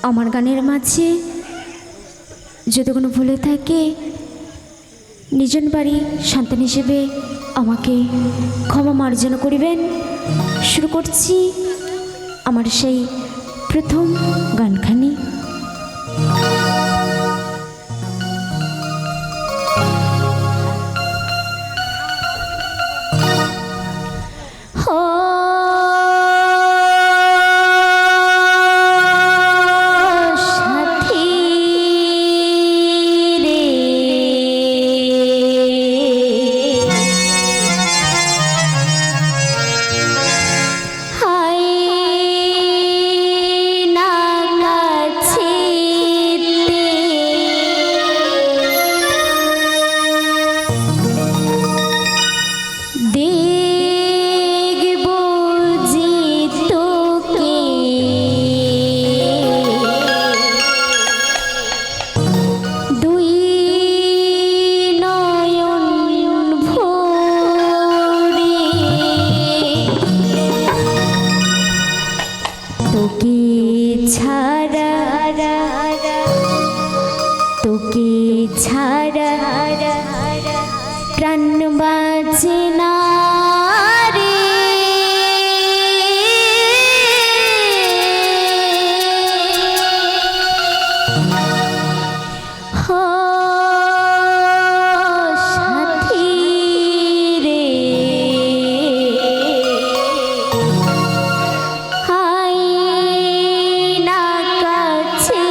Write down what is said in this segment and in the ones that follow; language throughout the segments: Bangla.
আমার গানের মাঝে যদি কোনো ভুলে থাকে নিজন বাড়ি সন্তান হিসেবে আমাকে ক্ষমা মার্জনা করিবেন। শুরু করছি আমার সেই প্রথম গানখানি। তোকে ছাড়া প্রাণ বাঁচে না রে, সাথী রে আয়না কাছে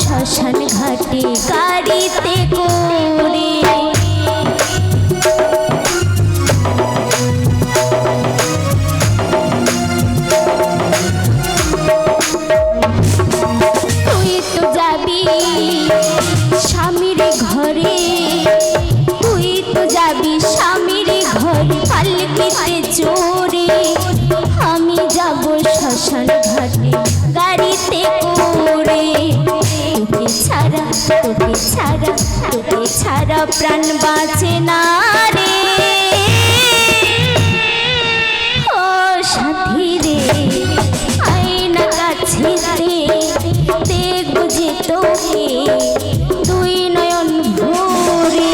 শ্মশান ঘাটে গাড়িতে করে তুই তো যাবি স্বামীর ঘরে, তুই তো যাবি স্বামীর ঘরে পালকিতে চড়ে, আমি যাব শ্মশান ঘাটে গাড়িতে করে। তোকে ছাড়া প্রাণ বাঁচে না রে, ও সাথী রে আয়না কাছে দেখবো যে তোকে দুই নয়ন ভরে।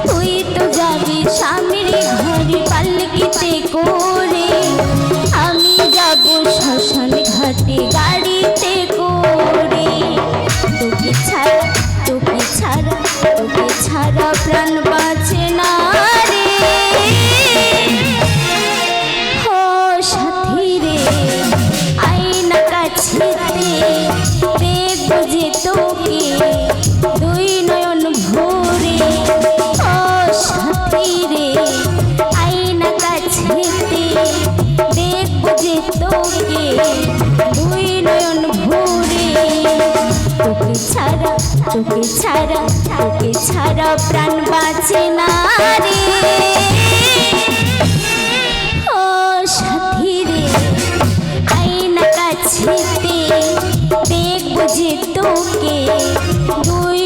তুই তো যাবি স্বামীর ঘরে পালকিতে করে, আমি যাব শ্মশান ঘাটে গাড়িতে করে। তোকে ছাড়া তোকে ছাড়া তোকে ছাড়া প্রাণ বাঁচে না রে। ও সাথী রে আয়না কাছেতে দেখবো যে তোকে দুই নয়ন ভরে। ও সাথী রে আয়না কাছেতে দেখবো যে তোকে দুই নয়ন ভরে। তোকে ছাড়া তোকে ছাড়া তোকে ছাড়া প্রাণ বাঁচে না রে। ও সাথী রে আয়না কাছেতে দেখবো যে তোকে দুই